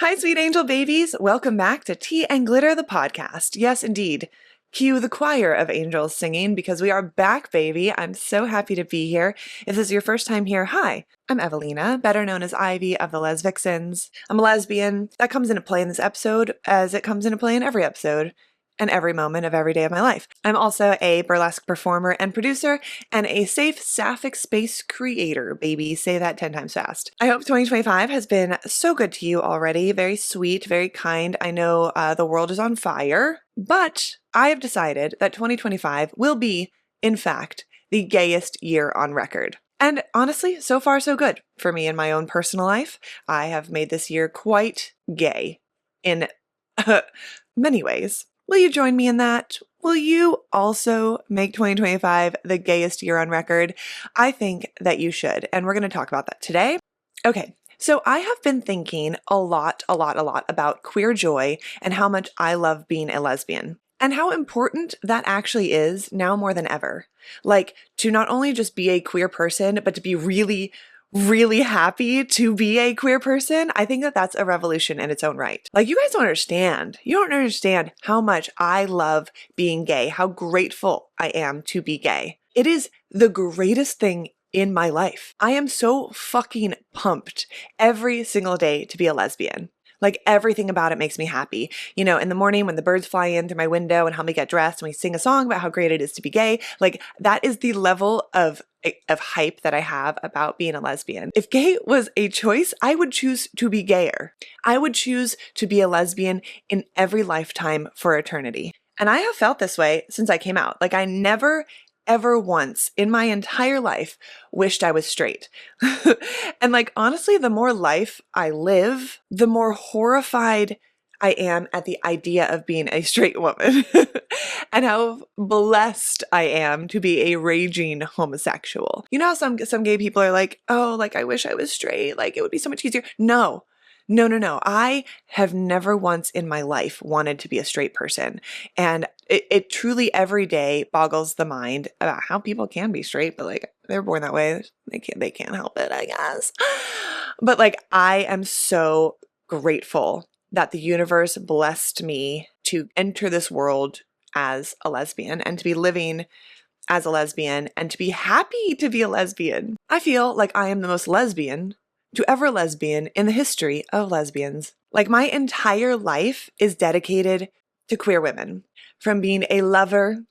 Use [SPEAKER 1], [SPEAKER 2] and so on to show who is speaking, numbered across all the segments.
[SPEAKER 1] Hi, sweet angel babies. Welcome back to Tea and Glitter, the podcast. Yes, indeed. Cue the choir of angels singing because we are back, baby. I'm so happy to be here. If this is your first time here, hi. I'm Evelina, better known as Ivy of the Les Vixens. I'm a lesbian. That comes into play in this episode as it comes into play in every episode and every moment of every day of my life. I'm also a burlesque performer and producer and a safe sapphic space creator, baby. Say that 10 times fast. I hope 2025 has been so good to you already. Very sweet, very kind. I know the world is on fire, but I have decided that 2025 will be, in fact, the gayest year on record. And honestly, so far so good for me in my own personal life. I have made this year quite gay in many ways. Will you join me in that? Will you also make 2025 the gayest year on record? I think that you should, and we're going to talk about that today. Okay, so I have been thinking a lot about queer joy and how much I love being a lesbian. And how important that actually is now more than ever. Like, to not only just be a queer person, but to be really happy to be a queer person. I think that that's a revolution in its own right. Like, you guys don't understand. You don't understand how much I love being gay, how grateful I am to be gay. It is the greatest thing in my life. I am so fucking pumped every single day to be a lesbian. Like, everything about it makes me happy. You know, in the morning when the birds fly in through my window and help me get dressed and we sing a song about how great it is to be gay, like, that is the level of hype that I have about being a lesbian. If gay was a choice, I would choose to be gayer. I would choose to be a lesbian in every lifetime for eternity. And I have felt this way since I came out. Like, I never ever once in my entire life wished I was straight. And like, honestly, the more life I live, the more horrified I am at the idea of being a straight woman and how blessed I am to be a raging homosexual. You know how some gay people are like, oh, like, I wish I was straight. Like, it would be so much easier. No. I have never once in my life wanted to be a straight person. And it truly every day boggles the mind about how people can be straight, but like, they're born that way. They can't help it, I guess. But like, I am so grateful that the universe blessed me to enter this world as a lesbian and to be living as a lesbian and to be happy to be a lesbian. I feel like I am the most lesbian to ever lesbian in the history of lesbians. Like, my entire life is dedicated to queer women. From being a lover,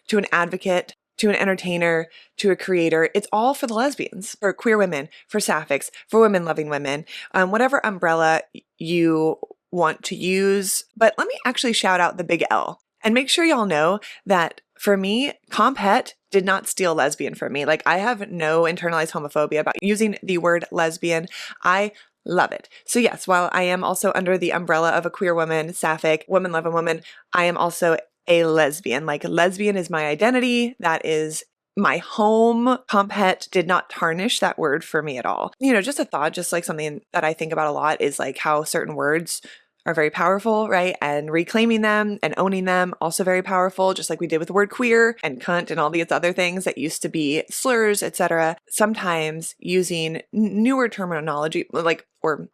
[SPEAKER 1] to an advocate, to an entertainer, to a creator. It's all for the lesbians, for queer women, for sapphics, for women loving women, whatever umbrella you want to use. But let me actually shout out the big L and make sure y'all know that for me, comp het did not steal lesbian from me. Like, I have no internalized homophobia about using the word lesbian. I love it. So yes, while I am also under the umbrella of a queer woman, sapphic, woman loving woman, I am also a lesbian. Like, lesbian is my identity. That is my home. Comp het did not tarnish that word for me at all. You know, just a thought, just like something that I think about a lot is like how certain words are very powerful, right? And reclaiming them and owning them, also very powerful, just like we did with the word queer and cunt and all these other things that used to be slurs, etc. Sometimes using newer terminology, like, or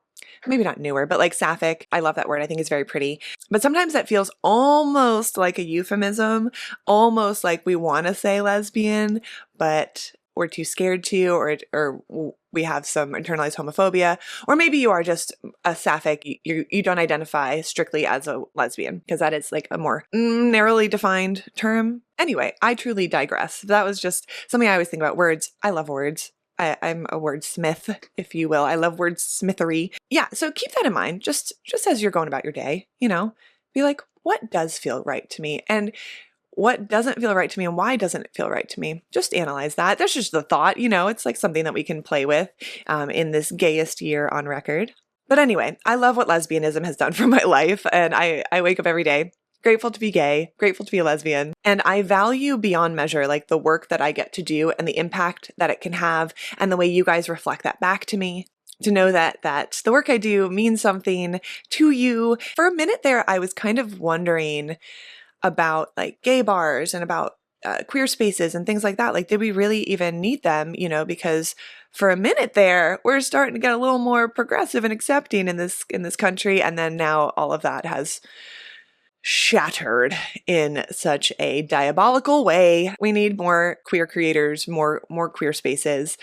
[SPEAKER 1] maybe not newer, but like sapphic. I love that word. I think it's very pretty. But sometimes that feels almost like a euphemism, almost like we want to say lesbian, but we're too scared to, or we have some internalized homophobia, or maybe you are just a sapphic. You don't identify strictly as a lesbian, because that is like a more narrowly defined term. Anyway, I truly digress. That was just something I always think about. Words. I love words. I'm a wordsmith, if you will. I love wordsmithery. Yeah, so keep that in mind, just as you're going about your day, you know, be like, what does feel right to me? And what doesn't feel right to me, and why doesn't it feel right to me? Just analyze that. That's just the thought, you know, it's like something that we can play with in this gayest year on record. But anyway, I love what lesbianism has done for my life, and I wake up every day grateful to be gay, grateful to be a lesbian, and I value beyond measure like the work that I get to do and the impact that it can have, and the way you guys reflect that back to me. To know that the work I do means something to you. For a minute there, I was kind of wondering about like gay bars and about queer spaces and things like that. Like, did we really even need them? You know, because for a minute there, we're starting to get a little more progressive and accepting in this country, and then now all of that has shattered in such a diabolical way. We need more queer creators, more queer spaces,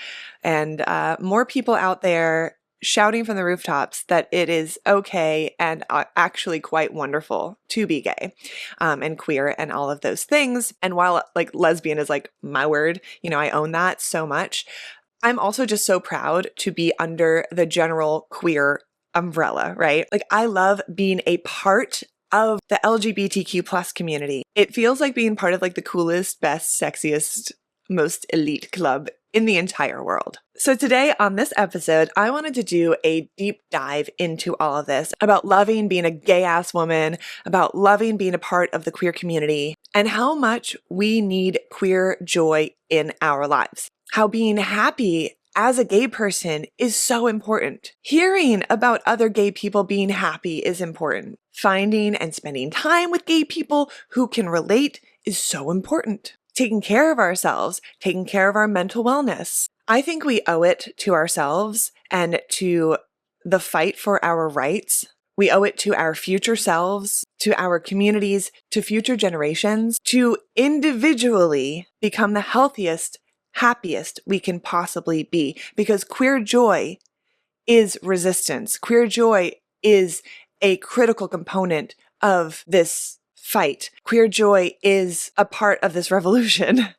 [SPEAKER 1] and more people out there shouting from the rooftops that it is okay and actually quite wonderful to be gay and queer and all of those things. And while like lesbian is like my word, you know, I own that so much, I'm also just so proud to be under the general queer umbrella, right? Like I love being a part of the LGBTQ plus community. It feels like being part of like the coolest, best, sexiest, most elite club in the entire world. So today on this episode, I wanted to do a deep dive into all of this about loving being a gay ass woman, about loving being a part of the queer community, and how much we need queer joy in our lives. How being happy as a gay person is so important. Hearing about other gay people being happy is important. Finding and spending time with gay people who can relate is so important. Taking care of ourselves, taking care of our mental wellness. I think we owe it to ourselves and to the fight for our rights. We owe it to our future selves, to our communities, to future generations, to individually become the healthiest, happiest we can possibly be, because queer joy is resistance. Queer joy is a critical component of this fight. Queer joy is a part of this revolution,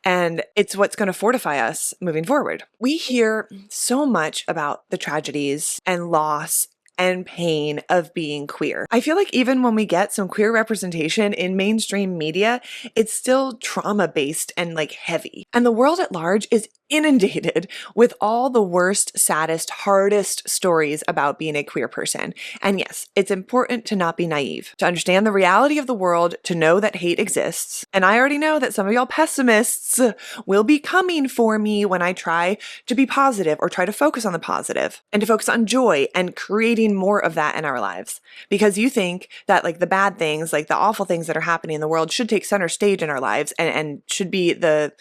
[SPEAKER 1] and it's what's going to fortify us moving forward. We hear so much about the tragedies and loss and pain of being queer. I feel like even when we get some queer representation in mainstream media, it's still trauma-based and like heavy. And the world at large is inundated with all the worst, saddest, hardest stories about being a queer person. And yes, it's important to not be naive, to understand the reality of the world, to know that hate exists. And I already know that some of y'all pessimists will be coming for me when I try to be positive or try to focus on the positive and to focus on joy and creating more of that in our lives. Because you think that like the bad things, like the awful things that are happening in the world should take center stage in our lives and should be the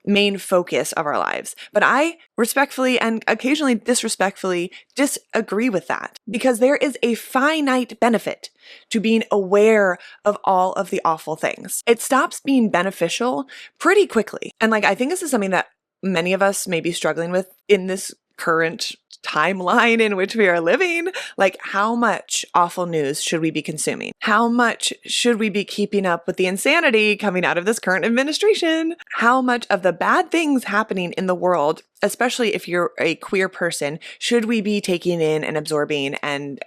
[SPEAKER 1] main focus of our lives. But I respectfully and occasionally disrespectfully disagree with that, because there is a finite benefit to being aware of all of the awful things. It stops being beneficial pretty quickly. And like, I think this is something that many of us may be struggling with in this current timeline in which we are living. Like, how much awful news should we be consuming? How much should we be keeping up with the insanity coming out of this current administration? How much of the bad things happening in the world, especially if you're a queer person, should we be taking in and absorbing and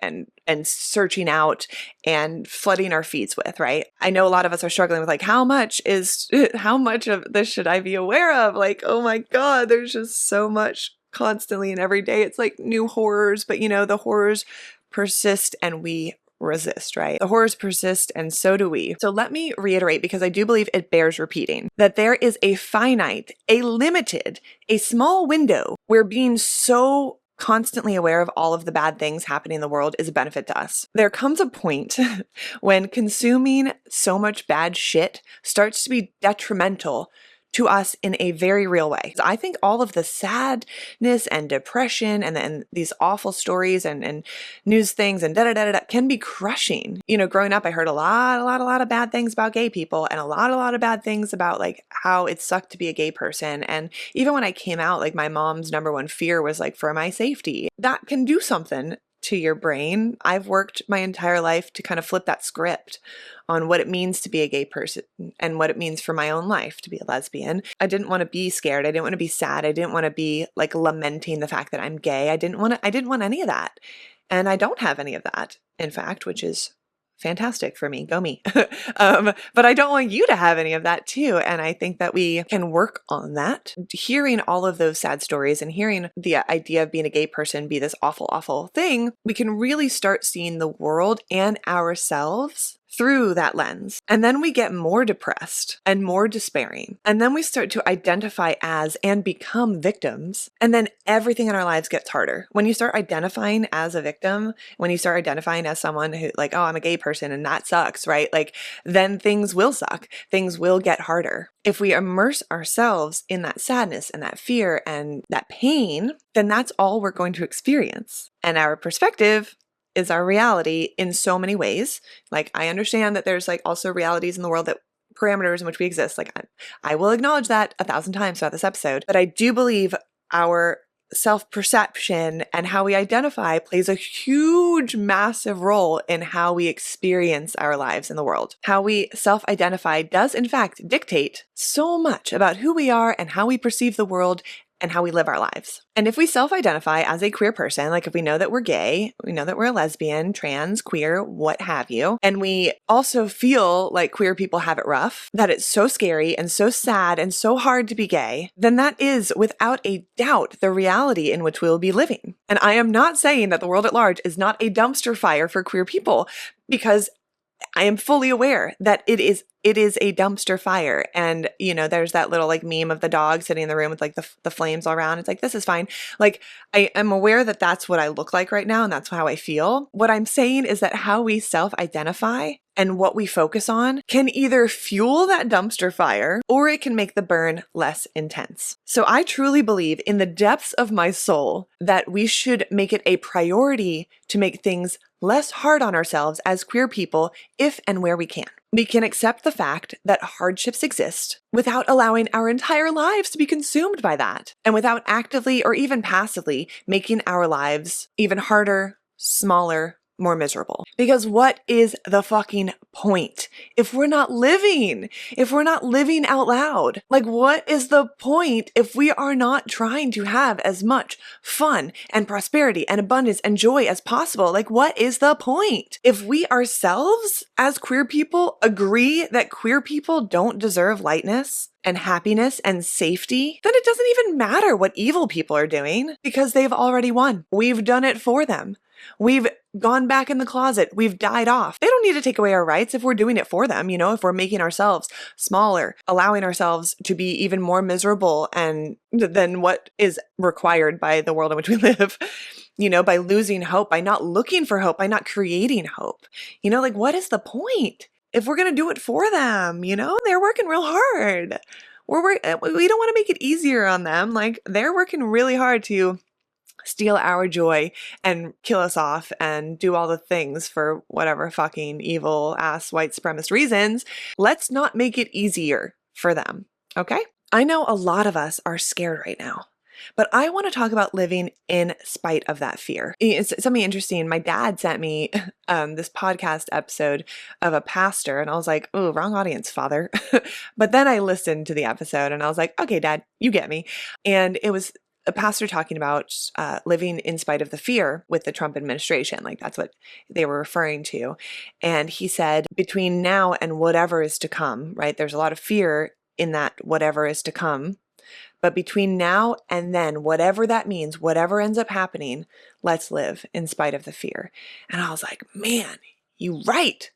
[SPEAKER 1] searching out and flooding our feeds with, right? I know a lot of us are struggling with like, how much of this should I be aware of? Like, oh my God, there's just so much constantly and every day. It's like new horrors, but you know, the horrors persist and we resist, right? The horrors persist and so do we. So let me reiterate, because I do believe it bears repeating, that there is a finite, a limited, a small window where being so constantly aware of all of the bad things happening in the world is a benefit to us. There comes a point when consuming so much bad shit starts to be detrimental to us in a very real way. I think all of the sadness and depression and these awful stories and news things and da-da-da-da-da can be crushing. You know, growing up, I heard a lot of bad things about gay people and a lot of bad things about like how it sucked to be a gay person. And even when I came out, like my mom's number one fear was like for my safety. That can do something to your brain. I've worked my entire life to kind of flip that script on what it means to be a gay person and what it means for my own life to be a lesbian. I didn't want to be scared. I didn't want to be sad. I didn't want to be like lamenting the fact that I'm gay. I didn't want any of that. And I don't have any of that, in fact, which is fantastic for me. Go me. But I don't want you to have any of that too. And I think that we can work on that. Hearing all of those sad stories and hearing the idea of being a gay person be this awful, awful thing, we can really start seeing the world and ourselves through that lens. And then we get more depressed and more despairing. And then we start to identify as and become victims. And then everything in our lives gets harder. When you start identifying as a victim, when you start identifying as someone who like, oh, I'm a gay person and that sucks, right? Like, then things will suck. Things will get harder. If we immerse ourselves in that sadness and that fear and that pain, then that's all we're going to experience. And our perspective is our reality in so many ways. Like, I understand that there's like also realities in the world, that parameters in which we exist. Like, I will acknowledge that 1,000 times throughout this episode, but I do believe our self-perception and how we identify plays a huge, massive role in how we experience our lives in the world. How we self-identify does in fact dictate so much about who we are and how we perceive the world and how we live our lives. And if we self-identify as a queer person, like if we know that we're gay, we know that we're a lesbian, trans, queer, what have you, and we also feel like queer people have it rough, that it's so scary and so sad and so hard to be gay, then that is without a doubt the reality in which we'll be living. And I am not saying that the world at large is not a dumpster fire for queer people, because I am fully aware that it is a dumpster fire. And, you know, there's that little like meme of the dog sitting in the room with like the flames all around. It's like, this is fine. Like, I am aware that that's what I look like right now. And that's how I feel. What I'm saying is that how we self-identify and what we focus on can either fuel that dumpster fire or it can make the burn less intense. So I truly believe in the depths of my soul that we should make it a priority to make things less hard on ourselves as queer people if and where we can. We can accept the fact that hardships exist without allowing our entire lives to be consumed by that, and without actively or even passively making our lives even harder, smaller, more miserable. Because what is the fucking point if we're not living? If we're not living out loud? Like, what is the point if we are not trying to have as much fun and prosperity and abundance and joy as possible? Like, what is the point? If we ourselves as queer people agree that queer people don't deserve lightness and happiness and safety, then it doesn't even matter what evil people are doing, because they've already won. We've done it for them. We've gone back in the closet. We've died off. They don't need to take away our rights if we're doing it for them. You know, if we're making ourselves smaller, allowing ourselves to be even more miserable and than what is required by the world in which we live, you know, by losing hope, by not looking for hope, by not creating hope. You know, like, what is the point if we're going to do it for them? You know, they're working real hard. We don't want to make it easier on them. Like, they're working really hard to steal our joy and kill us off and do all the things for whatever fucking evil ass white supremacist reasons. Let's not make it easier for them. Okay? I know a lot of us are scared right now, but I want to talk about living in spite of that fear. It's something interesting. My dad sent me this podcast episode of a pastor, and I was like, oh, wrong audience, father. But then I listened to the episode and I was like, okay, Dad, you get me. And it was a pastor talking about living in spite of the fear with the Trump administration. Like, that's what they were referring to. And he said, between now and whatever is to come, right? There's a lot of fear in that whatever is to come. But between now and then, whatever that means, whatever ends up happening, let's live in spite of the fear. And I was like, man, you right.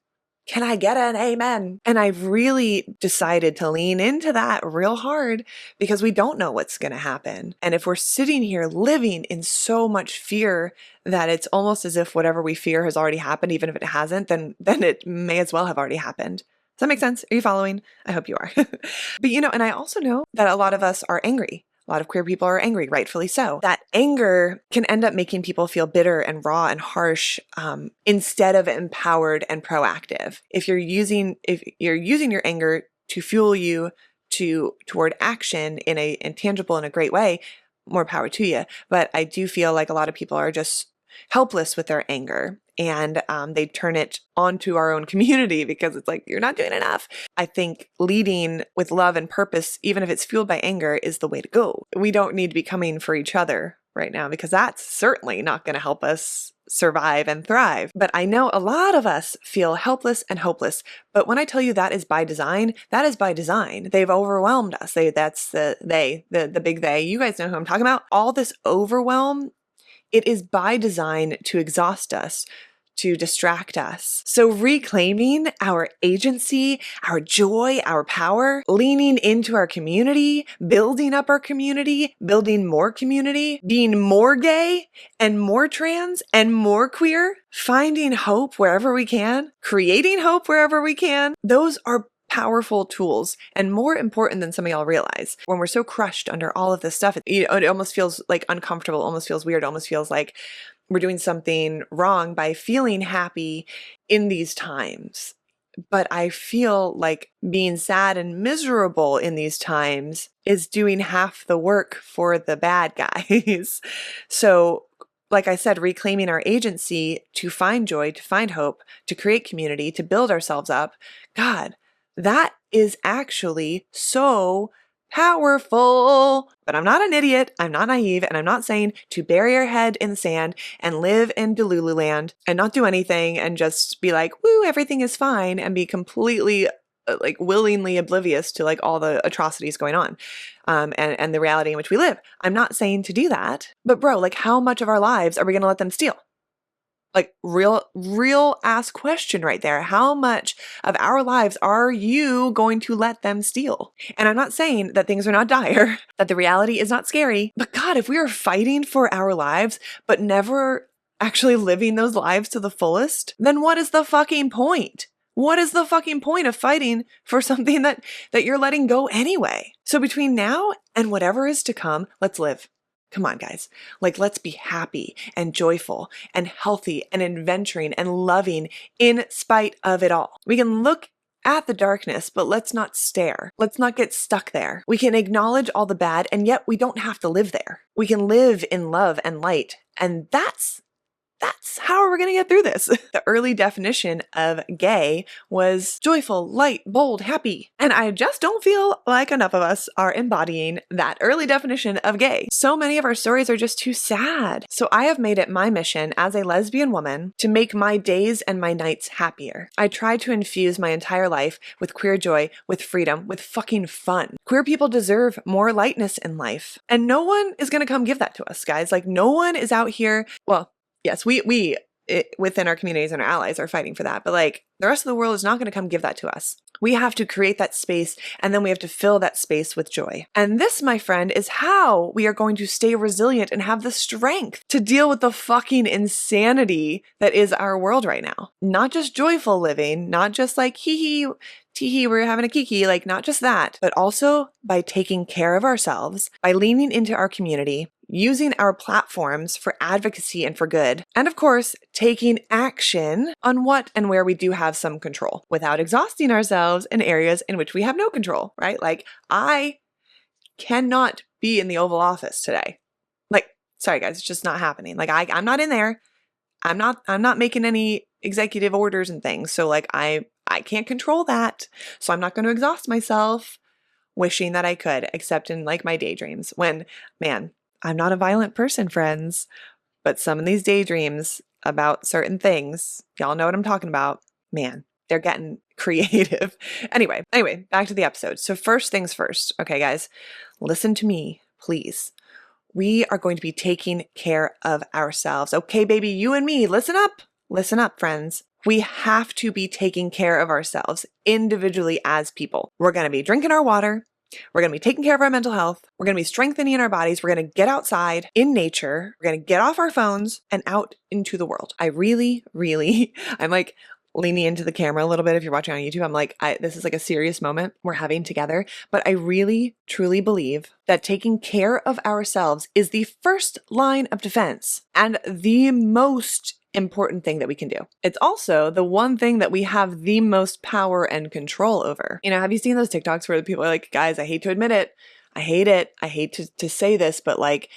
[SPEAKER 1] Can I get an amen? And I've really decided to lean into that real hard, because we don't know what's going to happen. And if we're sitting here living in so much fear that it's almost as if whatever we fear has already happened, even if it hasn't, then it may as well have already happened. Does that make sense? Are you following? I hope you are. But, you know, and I also know that a lot of us are angry. A lot of queer people are angry, rightfully so. That anger can end up making people feel bitter and raw and harsh instead of empowered and proactive. If you're using your anger to fuel you toward action in a tangible and a great way, more power to you. But I do feel like a lot of people are just helpless with their anger, and they turn it onto our own community because it's like, you're not doing enough. I think leading with love and purpose, even if it's fueled by anger, is the way to go. We don't need to be coming for each other right now, because that's certainly not going to help us survive and thrive. But I know a lot of us feel helpless and hopeless. But when I tell you that is by design, that is by design. They've overwhelmed us. That's the big they. You guys know who I'm talking about. All this overwhelm, it is by design to exhaust us, to distract us. So reclaiming our agency, our joy, our power, leaning into our community, building up our community, building more community, being more gay and more trans and more queer, finding hope wherever we can, creating hope wherever we can. Those are powerful tools and more important than some of y'all realize. When we're so crushed under all of this stuff, it almost feels like uncomfortable, almost feels weird, almost feels like we're doing something wrong by feeling happy in these times. But I feel like being sad and miserable in these times is doing half the work for the bad guys. So, like I said, reclaiming our agency to find joy, to find hope, to create community, to build ourselves up. God, that is actually so powerful. But I'm not an idiot. I'm not naive. And I'm not saying to bury our head in the sand and live in Delulu land and not do anything and just be like, woo, everything is fine, and be completely like willingly oblivious to like all the atrocities going on and the reality in which we live. I'm not saying to do that. But bro, like how much of our lives are we going to let them steal? Like real ass question right there. How much of our lives are you going to let them steal? And I'm not saying that things are not dire, that the reality is not scary, but God, if we are fighting for our lives, but never actually living those lives to the fullest, then what is the fucking point? What is the fucking point of fighting for something that you're letting go anyway? So between now and whatever is to come, let's live. Come on, guys. Like, let's be happy and joyful and healthy and adventuring and loving in spite of it all. We can look at the darkness, but let's not stare. Let's not get stuck there. We can acknowledge all the bad, and yet we don't have to live there. We can live in love and light. And that's how we're going to get through this. The early definition of gay was joyful, light, bold, happy. And I just don't feel like enough of us are embodying that early definition of gay. So many of our stories are just too sad. So I have made it my mission as a lesbian woman to make my days and my nights happier. I try to infuse my entire life with queer joy, with freedom, with fucking fun. Queer people deserve more lightness in life. And no one is going to come give that to us, guys. Like no one is out here, well, yes, we within our communities and our allies are fighting for that. But like the rest of the world is not going to come give that to us. We have to create that space, and then we have to fill that space with joy. And this, my friend, is how we are going to stay resilient and have the strength to deal with the fucking insanity that is our world right now. Not just joyful living, not just like hee hee, tee-hee, we're having a kiki, like not just that, but also by taking care of ourselves, by leaning into our community, using our platforms for advocacy and for good, and of course, taking action on what and where we do have some control without exhausting ourselves in areas in which we have no control, right? Like I cannot be in the Oval Office today. Like, sorry guys, it's just not happening. Like I'm not in there. I'm not making any executive orders and things. So like I can't control that. So I'm not going to exhaust myself wishing that I could, except in like my daydreams when, man, I'm not a violent person, friends, but some of these daydreams about certain things, y'all know what I'm talking about, man, they're getting creative. Anyway, back to the episode. So first things first, okay, guys, listen to me, please. We are going to be taking care of ourselves. Okay, baby, you and me, listen up, friends. We have to be taking care of ourselves individually as people. We're going to be drinking our water. We're going to be taking care of our mental health. We're going to be strengthening our bodies. We're going to get outside in nature. We're going to get off our phones and out into the world. I really, I'm like leaning into the camera a little bit. If you're watching on YouTube, I'm like, this is like a serious moment we're having together. But I really, truly believe that taking care of ourselves is the first line of defense and the most important thing that we can do. It's also the one thing that we have the most power and control over. You know, have you seen those TikToks where the people are like, guys, I hate to admit it. I hate it. I hate to say this, but like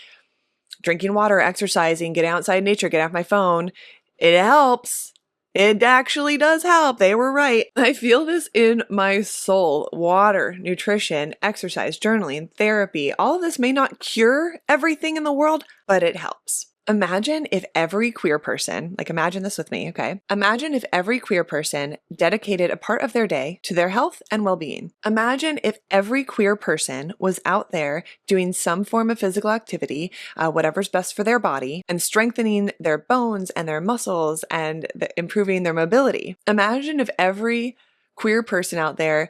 [SPEAKER 1] drinking water, exercising, getting outside in nature, get off my phone. It helps. It actually does help. They were right. I feel this in my soul. Water, nutrition, exercise, journaling, therapy, all of this may not cure everything in the world, but it helps. Imagine if every queer person, like imagine this with me, okay? Imagine if every queer person dedicated a part of their day to their health and well-being. Imagine if every queer person was out there doing some form of physical activity, whatever's best for their body, and strengthening their bones and their muscles and improving their mobility. Imagine if every queer person out there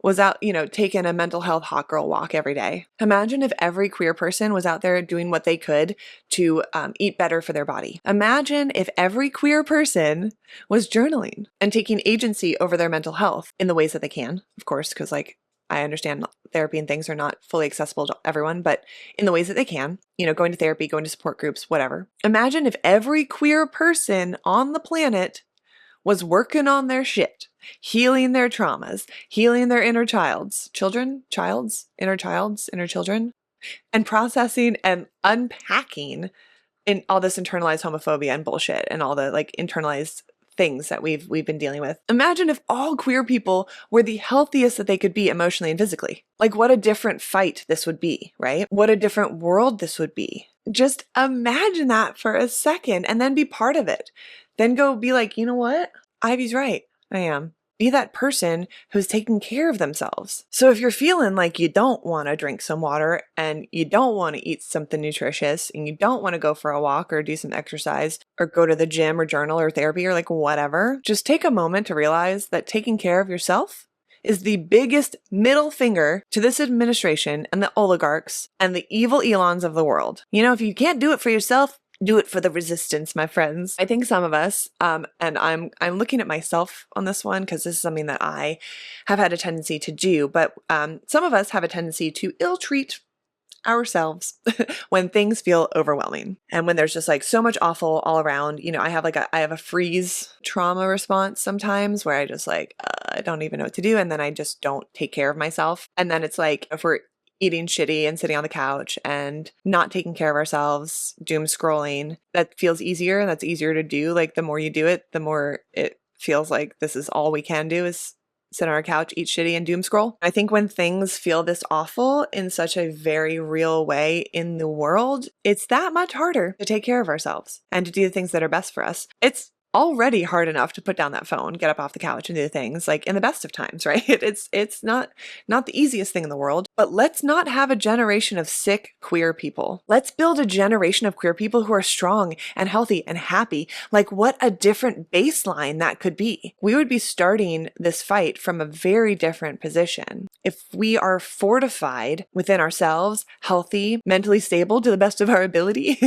[SPEAKER 1] was out, taking a mental health hot girl walk every day. Imagine if every queer person was out there doing what they could to eat better for their body. Imagine if every queer person was journaling and taking agency over their mental health in the ways that they can, of course, because I understand therapy and things are not fully accessible to everyone, but in the ways that they can, going to therapy, going to support groups, whatever. Imagine if every queer person on the planet was working on their shit, healing their traumas, healing their inner children, inner children, and processing and unpacking in all this internalized homophobia and bullshit and all the internalized things that we've been dealing with. Imagine if all queer people were the healthiest that they could be emotionally and physically. What a different fight this would be, right? What a different world this would be. Just imagine that for a second and then be part of it. Then go be like, you know what? Ivy's right. I am. Be that person who's taking care of themselves. So if you're feeling like you don't want to drink some water and you don't want to eat something nutritious and you don't want to go for a walk or do some exercise or go to the gym or journal or therapy or whatever, just take a moment to realize that taking care of yourself is the biggest middle finger to this administration and the oligarchs and the evil Elons of the world. If you can't do it for yourself, do it for the resistance, my friends. I think some of us, and I'm looking at myself on this one because this is something that I have had a tendency to do, but some of us have a tendency to ill-treat ourselves when things feel overwhelming and when there's just so much awful all around. I have I have a freeze trauma response sometimes where I just I don't even know what to do, and then I just don't take care of myself. And then it's if we're eating shitty and sitting on the couch and not taking care of ourselves, doom scrolling, that feels easier and that's easier to do. The more you do it, the more it feels like this is all we can do is sit on our couch, eat shitty and doom scroll. I think when things feel this awful in such a very real way in the world, it's that much harder to take care of ourselves and to do the things that are best for us. It's already hard enough to put down that phone, get up off the couch and do things in the best of times, right? It's not the easiest thing in the world, but let's not have a generation of sick queer people. Let's build a generation of queer people who are strong and healthy and happy. What a different baseline that could be. We would be starting this fight from a very different position. If we are fortified within ourselves, healthy, mentally stable to the best of our ability,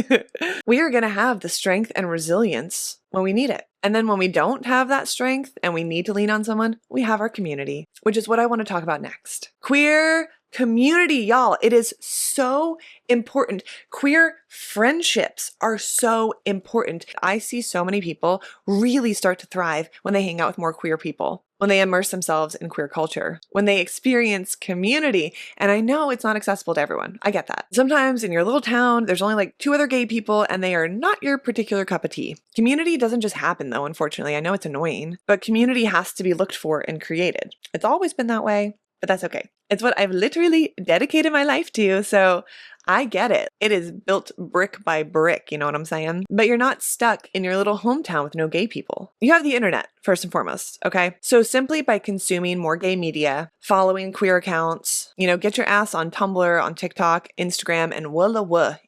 [SPEAKER 1] we are going to have the strength and resilience when we need it. And then when we don't have that strength and we need to lean on someone, we have our community, which is what I want to talk about next. Queer community, y'all. It is so important. Queer friendships are so important. I see so many people really start to thrive when they hang out with more queer people, when they immerse themselves in queer culture, when they experience community. And I know it's not accessible to everyone. I get that. Sometimes in your little town, there's only 2 other gay people and they are not your particular cup of tea. Community doesn't just happen though, unfortunately. I know it's annoying, but community has to be looked for and created. It's always been that way, but that's okay. It's what I've literally dedicated my life to, so I get it. It is built brick by brick, you know what I'm saying? But you're not stuck in your little hometown with no gay people. You have the internet, first and foremost, okay? So simply by consuming more gay media, following queer accounts, get your ass on Tumblr, on TikTok, Instagram, and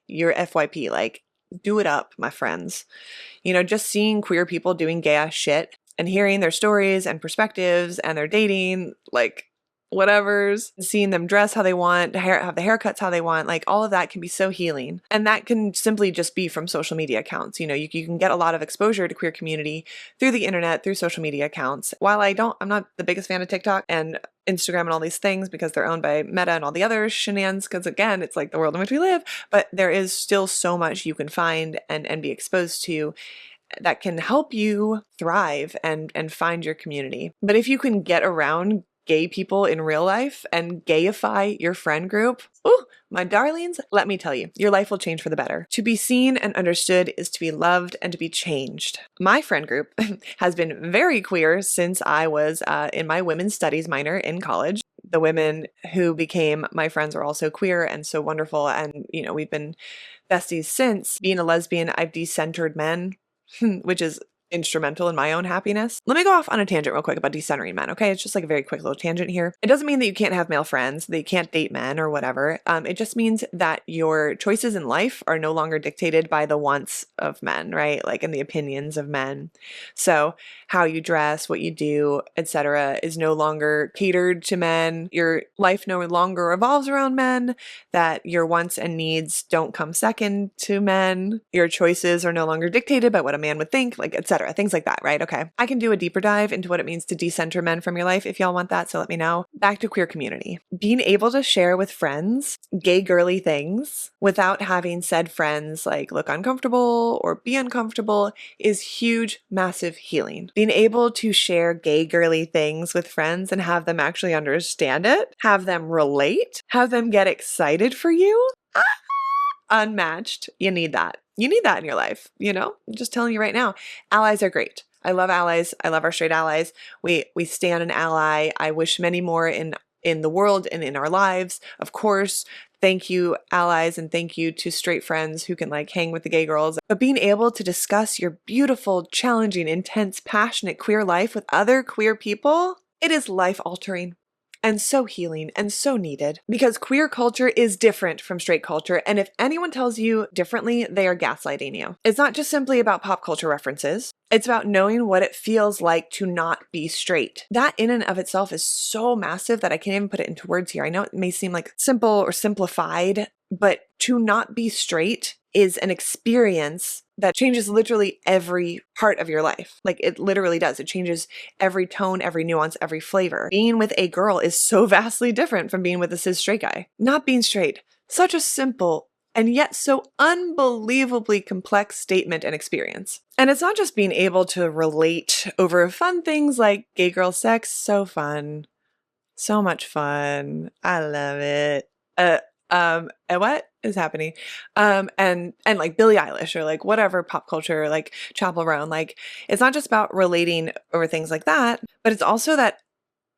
[SPEAKER 1] you're FYP. Do it up, my friends. Just seeing queer people doing gay ass shit and hearing their stories and perspectives and their dating, whatever's, seeing them dress how they want, have the haircuts how they want, all of that can be so healing. And that can simply just be from social media accounts. You can get a lot of exposure to queer community through the internet, through social media accounts. While I'm not the biggest fan of TikTok and Instagram and all these things because they're owned by Meta and all the other shenanigans, because again, it's the world in which we live, but there is still so much you can find and be exposed to that can help you thrive and find your community. But if you can get around gay people in real life and gayify your friend group, ooh, my darlings, let me tell you, your life will change for the better. To be seen and understood is to be loved and to be changed. My friend group has been very queer since I was in my women's studies minor in college. the women who became my friends are also queer and so wonderful. And, we've been besties since. Being a lesbian, I've decentered men, which is instrumental in my own happiness. Let me go off on a tangent real quick about decentering men, okay? It's just like a very quick little tangent here. It doesn't mean that you can't have male friends, that you can't date men or whatever. It just means that your choices in life are no longer dictated by the wants of men, right? Like in the opinions of men. So how you dress, what you do, etc., is no longer catered to men. Your life no longer revolves around men, that your wants and needs don't come second to men. Your choices are no longer dictated by what a man would think, like etc. Things like that, right? Okay. I can do a deeper dive into what it means to decenter men from your life if y'all want that, so let me know. Back to queer community. Being able to share with friends gay girly things without having said friends like look uncomfortable or be uncomfortable is huge, massive healing. Being able to share gay girly things with friends and have them actually understand it, have them relate, have them get excited for you, unmatched. You need that. You need that in your life, I'm just telling you right now. Allies are great. I love allies. I love our straight allies. We stand an ally. I wish many more in the world and in our lives. Of course, thank you, allies, and thank you to straight friends who can like hang with the gay girls. But being able to discuss your beautiful, challenging, intense, passionate queer life with other queer people, it is life altering. And so healing and so needed, because queer culture is different from straight culture. And if anyone tells you differently, they are gaslighting you. It's not just simply about pop culture references. It's about knowing what it feels like to not be straight. That in and of itself is so massive that I can't even put it into words here. I know it may seem like simple or simplified, but to not be straight is an experience that changes literally every part of your life. Like it literally does. It changes every tone, every nuance, every flavor. Being with a girl is so vastly different from being with a cis straight guy. Not being straight, such a simple and yet so unbelievably complex statement and experience. And it's not just being able to relate over fun things like gay girl sex, so fun. So much fun. I love it. And what is happening? And like Billie Eilish or like whatever pop culture, like Chappell Roan, like it's not just about relating over things like that, but it's also that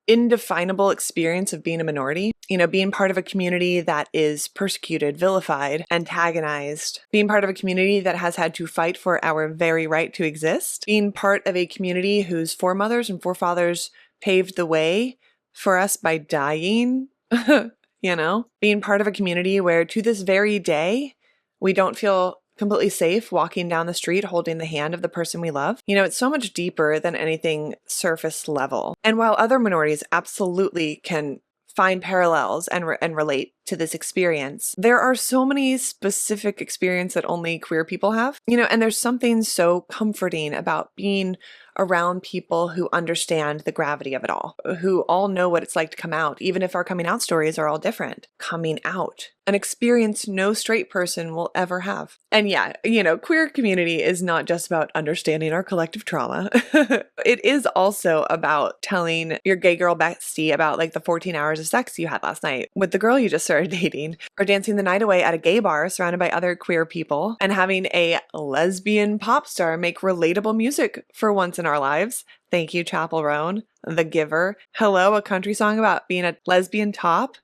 [SPEAKER 1] indefinable experience of being a minority, being part of a community that is persecuted, vilified, antagonized, being part of a community that has had to fight for our very right to exist, being part of a community whose foremothers and forefathers paved the way for us by dying, being part of a community where to this very day, we don't feel completely safe walking down the street holding the hand of the person we love. It's so much deeper than anything surface level. And while other minorities absolutely can find parallels and relate to this experience, there are so many specific experiences that only queer people have, and there's something so comforting about being around people who understand the gravity of it all, who all know what it's like to come out, even if our coming out stories are all different. Coming out, an experience no straight person will ever have. And yeah, queer community is not just about understanding our collective trauma. It is also about telling your gay girl bestie about like the 14 hours of sex you had last night with the girl you just started dating, or dancing the night away at a gay bar surrounded by other queer people, and having a lesbian pop star make relatable music for once in our lives. Thank you, Chappell Roan, The Giver. Hello, a country song about being a lesbian top.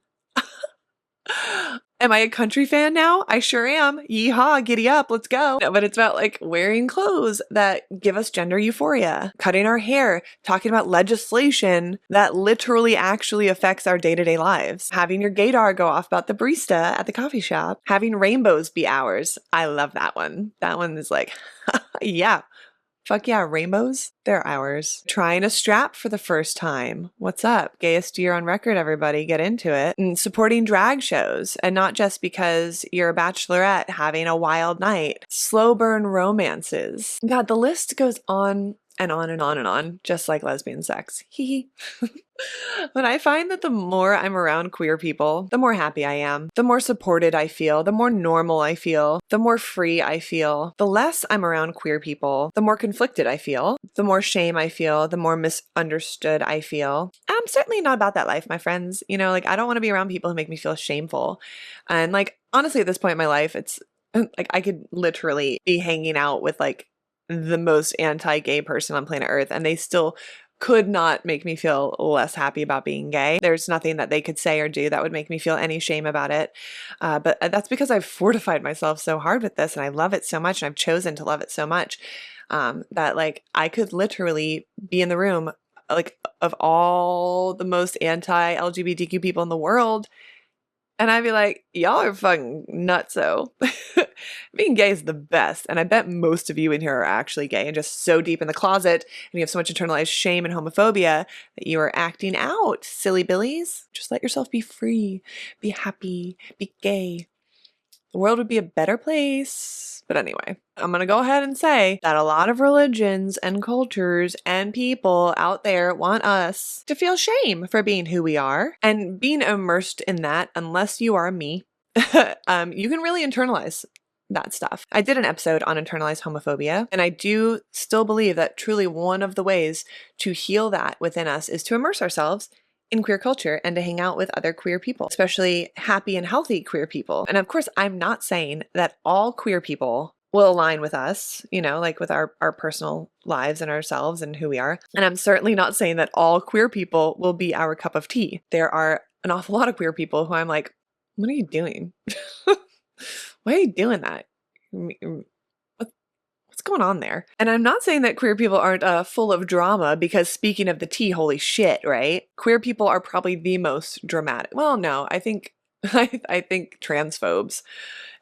[SPEAKER 1] Am I a country fan now? I sure am. Yeehaw, giddy up, let's go. No, but it's about like wearing clothes that give us gender euphoria, cutting our hair, talking about legislation that literally actually affects our day-to-day lives, having your gaydar go off about the barista at the coffee shop, having rainbows be ours. I love that one. That one is like, yeah. Fuck yeah, rainbows, they're ours. Trying a strap for the first time. What's up? Gayest year on record, everybody. Get into it. And supporting drag shows, and not just because you're a bachelorette having a wild night. Slow burn romances. God, the list goes on and on and on and on, just like lesbian sex. Hee hee. But I find that the more I'm around queer people, the more happy I am, the more supported I feel, the more normal I feel, the more free I feel. The less I'm around queer people, the more conflicted I feel, the more shame I feel, the more misunderstood I feel. I'm certainly not about that life, my friends. Like I don't want to be around people who make me feel shameful. And like, honestly, at this point in my life, it's like I could literally be hanging out with like the most anti-gay person on planet Earth, and they still could not make me feel less happy about being gay. There's nothing that they could say or do that would make me feel any shame about it. But that's because I've fortified myself so hard with this and I love it so much and I've chosen to love it so much that like I could literally be in the room like of all the most anti-LGBTQ people in the world and I'd be like, y'all are fucking nutso. Being gay is the best. And I bet most of you in here are actually gay and just so deep in the closet and you have so much internalized shame and homophobia that you are acting out, silly billies. Just let yourself be free, be happy, be gay. The world would be a better place. But anyway, I'm going to go ahead and say that a lot of religions and cultures and people out there want us to feel shame for being who we are and being immersed in that unless you are me. You can really internalize that stuff. I did an episode on internalized homophobia, and I do still believe that truly one of the ways to heal that within us is to immerse ourselves in queer culture and to hang out with other queer people, especially happy and healthy queer people. And of course, I'm not saying that all queer people will align with us, you know, like with our personal lives and ourselves and who we are. And I'm certainly not saying that all queer people will be our cup of tea. There are an awful lot of queer people who I'm like, what are you doing? Why are you doing that? What's going on there? And I'm not saying that queer people aren't full of drama because speaking of the tea, holy shit, right? Queer people are probably the most dramatic. Well, no, I think I think transphobes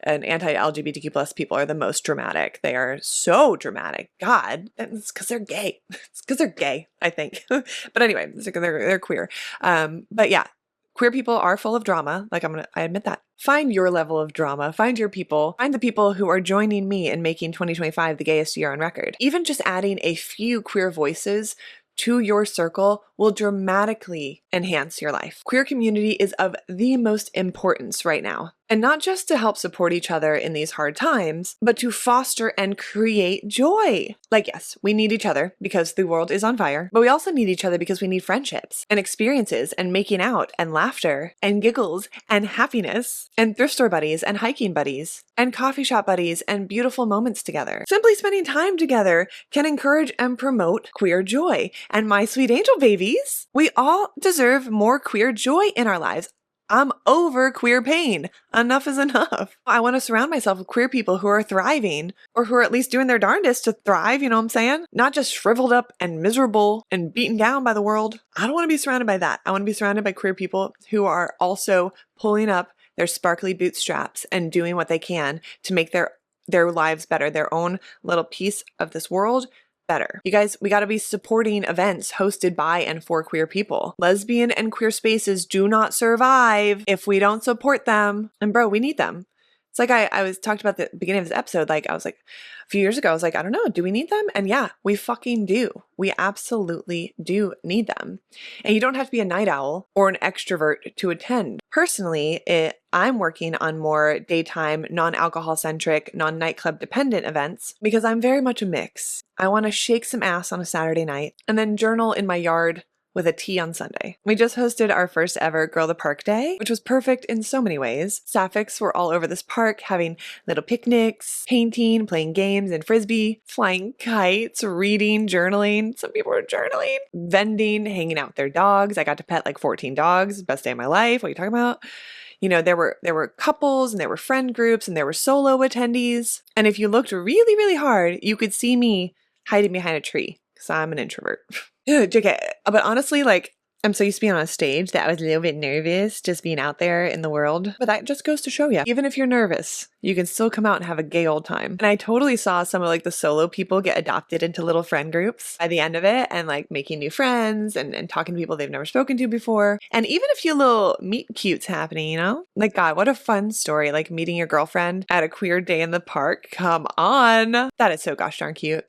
[SPEAKER 1] and anti-LGBTQ plus people are the most dramatic. They are so dramatic. God, it's because they're gay. It's because they're gay, I think. But anyway, they're queer. But yeah, queer people are full of drama. Like I admit that. Find your level of drama. Find your people. Find the people who are joining me in making 2025 the gayest year on record. Even just adding a few queer voices to your circle will dramatically enhance your life. Queer community is of the most importance right now. And not just to help support each other in these hard times, but to foster and create joy. Like, yes, we need each other because the world is on fire, but we also need each other because we need friendships and experiences and making out and laughter and giggles and happiness and thrift store buddies and hiking buddies and coffee shop buddies and beautiful moments together. Simply spending time together can encourage and promote queer joy. And my sweet angel babies, we all deserve more queer joy in our lives. I'm over queer pain. Enough is enough. I want to surround myself with queer people who are thriving or who are at least doing their darndest to thrive, you know what I'm saying? Not just shriveled up and miserable and beaten down by the world. I don't want to be surrounded by that. I want to be surrounded by queer people who are also pulling up their sparkly bootstraps and doing what they can to make their lives better, their own little piece of this world better. You guys, we got to be supporting events hosted by and for queer people. Lesbian and queer spaces do not survive if we don't support them. And bro, we need them. It's like I was talked about at the beginning of this episode. Like I was like a few years ago, I was like, I don't know, do we need them? And yeah, we fucking do. We absolutely do need them. And you don't have to be a night owl or an extrovert to attend. Personally, I'm working on more daytime, non-alcohol centric, non-nightclub dependent events because I'm very much a mix. I want to shake some ass on a Saturday night and then journal in my yard with a tea on Sunday. We just hosted our first ever Girl the Park Day, which was perfect in so many ways. Sapphics were all over this park having little picnics, painting, playing games and frisbee, flying kites, reading, journaling. Some people were journaling, vending, hanging out with their dogs. I got to pet like 14 dogs. Best day of my life. What are you talking about? You know, there were couples and there were friend groups and there were solo attendees. And if you looked really, really hard, you could see me hiding behind a tree because I'm an introvert. JK, but honestly, like, I'm so used to being on a stage that I was a little bit nervous just being out there in the world. But that just goes to show you, even if you're nervous, you can still come out and have a gay old time. And I totally saw some of like the solo people get adopted into little friend groups by the end of it and like making new friends and talking to people they've never spoken to before. And even a few little meet cutes happening, you know? Like, God, what a fun story. Like meeting your girlfriend at a queer day in the park. Come on. That is so gosh darn cute.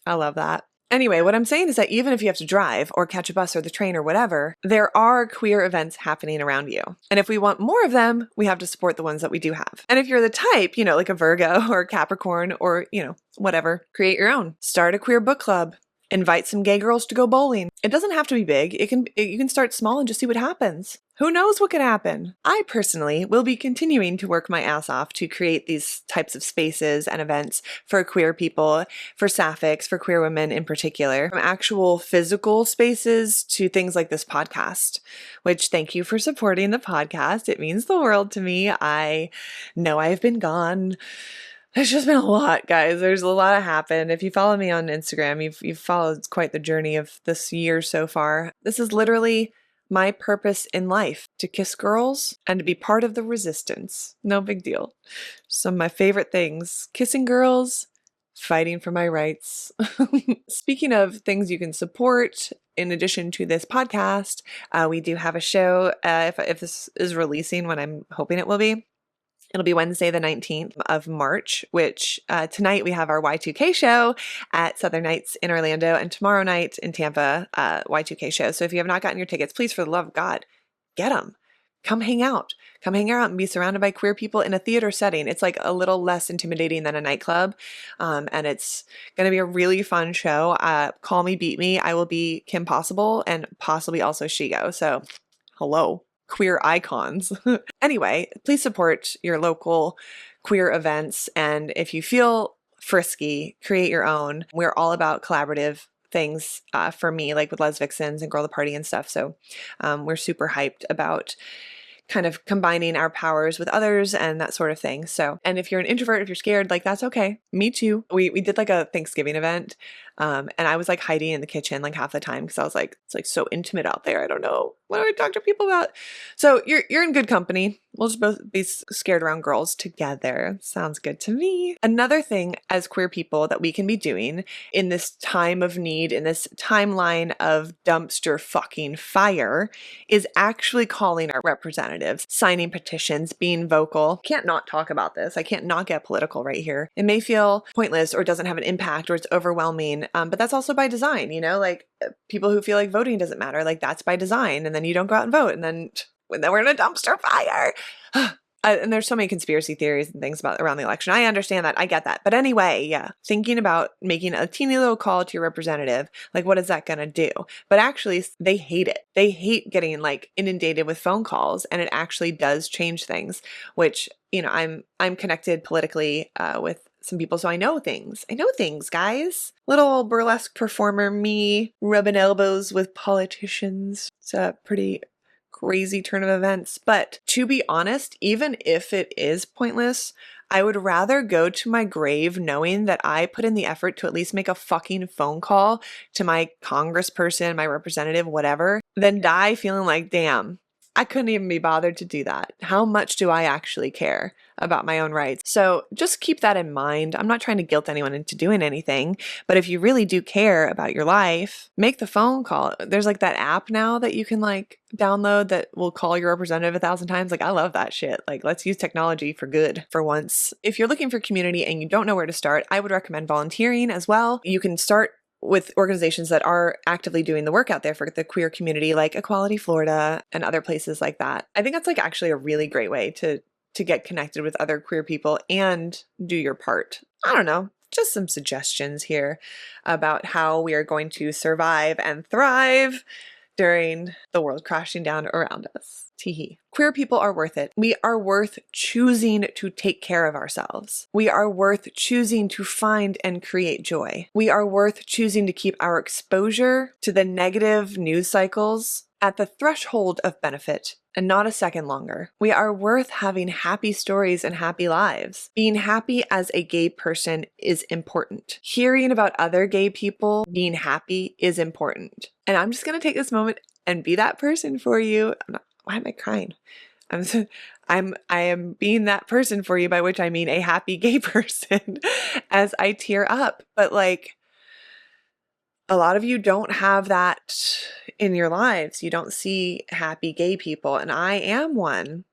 [SPEAKER 1] I love that. Anyway, what I'm saying is that even if you have to drive or catch a bus or the train or whatever, there are queer events happening around you. And if we want more of them, we have to support the ones that we do have. And if you're the type, you know, like a Virgo or a Capricorn or, you know, whatever, create your own. Start a queer book club. Invite some gay girls to go bowling. It doesn't have to be big. You can start small and just see what happens. Who knows what could happen? I personally will be continuing to work my ass off to create these types of spaces and events for queer people, for sapphics, for queer women in particular, from actual physical spaces to things like this podcast, which thank you for supporting the podcast. It means the world to me. I know I've been gone. There's just been a lot, guys. There's a lot happened. If you follow me on Instagram, you've followed quite the journey of this year so far. This is literally my purpose in life, to kiss girls and to be part of the resistance. No big deal. Some of my favorite things: kissing girls, fighting for my rights. Speaking of things you can support, in addition to this podcast, we do have a show. If this is releasing when I'm hoping it will be, it'll be Wednesday, the 19th of March, which tonight we have our Y2K show at Southern Nights in Orlando, and tomorrow night in Tampa, Y2K show. So if you have not gotten your tickets, please, for the love of God, get them. Come hang out. Come hang out and be surrounded by queer people in a theater setting. It's like a little less intimidating than a nightclub. And it's going to be a really fun show. Call me, beat me. I will be Kim Possible and possibly also Shigo. So hello, queer icons. Anyway, please support your local queer events. And if you feel frisky, create your own. We're all about collaborative things for me, like with Les Vixens and Girl the Party and stuff. So we're super hyped about kind of combining our powers with others and that sort of thing. So, and if you're an introvert, if you're scared, like that's okay. Me too. We did like a Thanksgiving event, and I was like hiding in the kitchen like half the time because I was like, it's like so intimate out there. I don't know, what do I talk to people about? So you're in good company. We'll just both be scared around girls together. Sounds good to me. Another thing as queer people that we can be doing in this time of need, in this timeline of dumpster fucking fire, is actually calling our representatives, signing petitions, being vocal. Can't not talk about this. I can't not get political right here. It may feel pointless or doesn't have an impact or it's overwhelming, but that's also by design, you know, like people who feel like voting doesn't matter, like that's by design. And then you don't go out and vote. And then we're in a dumpster fire. And there's so many conspiracy theories and things about around the election. I understand that. I get that. But anyway, yeah, thinking about making a teeny little call to your representative, like what is that going to do? But actually, they hate it. They hate getting like inundated with phone calls, and it actually does change things, which, you know, I'm connected politically with some people, so I know things. I know things, guys. Little burlesque performer me rubbing elbows with politicians. It's a pretty crazy turn of events. But to be honest, even if it is pointless, I would rather go to my grave knowing that I put in the effort to at least make a fucking phone call to my congressperson, my representative, whatever, than die feeling like, damn, I couldn't even be bothered to do that. How much do I actually care about my own rights? So just keep that in mind. I'm not trying to guilt anyone into doing anything, but if you really do care about your life, make the phone call. There's like that app now that you can like download that will call your representative 1,000 times. Like I love that shit. Like let's use technology for good for once. If you're looking for community and you don't know where to start, I would recommend volunteering as well. You can start with organizations that are actively doing the work out there for the queer community, like Equality Florida and other places like that. I think that's like actually a really great way to get connected with other queer people and do your part. I don't know, just some suggestions here about how we are going to survive and thrive during the world crashing down around us. Teehee. Queer people are worth it. We are worth choosing to take care of ourselves. We are worth choosing to find and create joy. We are worth choosing to keep our exposure to the negative news cycles at the threshold of benefit and not a second longer. We are worth having happy stories and happy lives. Being happy as a gay person is important. Hearing about other gay people being happy is important. And I'm just going to take this moment and be that person for you. Why am I crying? I am being that person for you, by which I mean a happy gay person as I tear up. But like, a lot of you don't have that in your lives. You don't see happy gay people, and I am one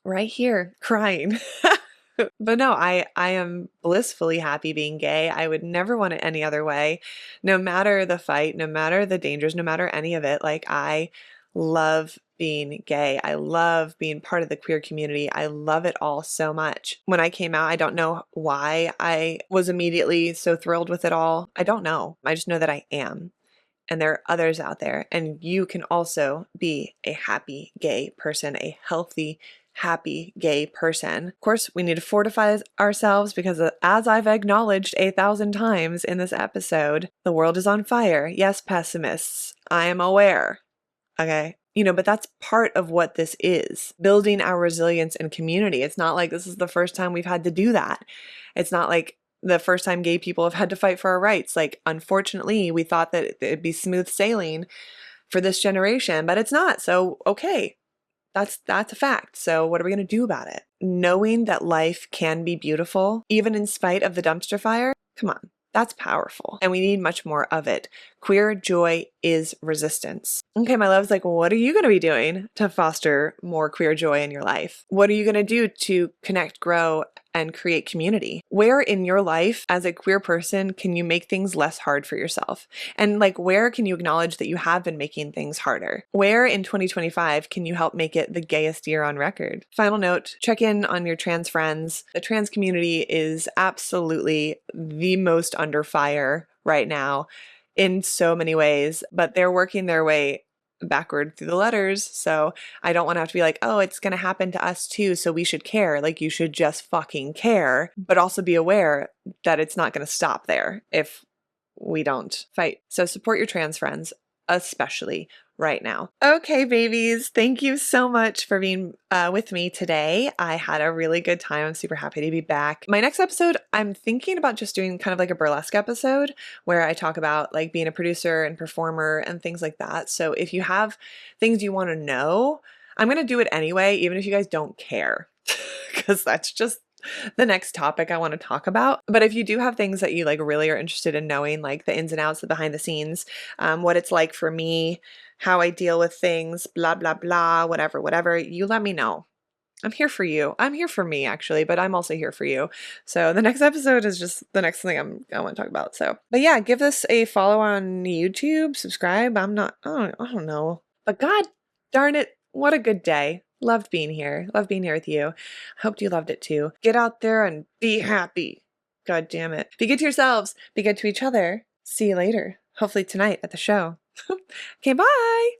[SPEAKER 1] right here crying. But no, I am blissfully happy being gay. I would never want it any other way. No matter the fight, no matter the dangers, no matter any of it, like I love being gay. I love being part of the queer community. I love it all so much. When I came out, I don't know why I was immediately so thrilled with it all. I don't know. I just know that I am. And there are others out there, and you can also be a happy gay person, a healthy, happy gay person. Of course, we need to fortify ourselves because, as I've acknowledged 1,000 times in this episode, the world is on fire. Yes, pessimists, I am aware. Okay. But that's part of what this is, building our resilience and community. It's not like this is the first time we've had to do that. It's not like the first time gay people have had to fight for our rights. Like, unfortunately, we thought that it'd be smooth sailing for this generation, but it's not. So, okay, that's a fact. So what are we going to do about it? Knowing that life can be beautiful, even in spite of the dumpster fire. Come on. That's powerful. And we need much more of it. Queer joy is resistance. Okay, my loves, like, what are you going to be doing to foster more queer joy in your life? What are you going to do to connect, grow, and create community? Where in your life as a queer person can you make things less hard for yourself? And like, where can you acknowledge that you have been making things harder? Where in 2025 can you help make it the gayest year on record? Final note, check in on your trans friends. The trans community is absolutely the most under fire right now in so many ways, but they're working their way backward through the letters. So I don't want to have to be like, oh, it's going to happen to us too, so we should care. Like, you should just fucking care, but also be aware that it's not going to stop there if we don't fight. So support your trans friends, especially right now. Okay, babies, thank you so much for being with me today. I had a really good time. I'm super happy to be back. My next episode, I'm thinking about just doing kind of like a burlesque episode where I talk about like being a producer and performer and things like that. So if you have things you want to know, I'm going to do it anyway, even if you guys don't care, because that's just the next topic I want to talk about. But if you do have things that you like really are interested in knowing, like the ins and outs, the behind the scenes, what it's like for me, how I deal with things, blah, blah, blah, whatever, you let me know. I'm here for you. I'm here for me, actually, but I'm also here for you. So the next episode is just the next thing I want to talk about. So, but yeah, give this a follow on YouTube, subscribe. I don't know. But God darn it, what a good day. Loved being here. Loved being here with you. Hoped you loved it too. Get out there and be happy. God damn it. Be good to yourselves. Be good to each other. See you later. Hopefully tonight at the show. Okay, bye.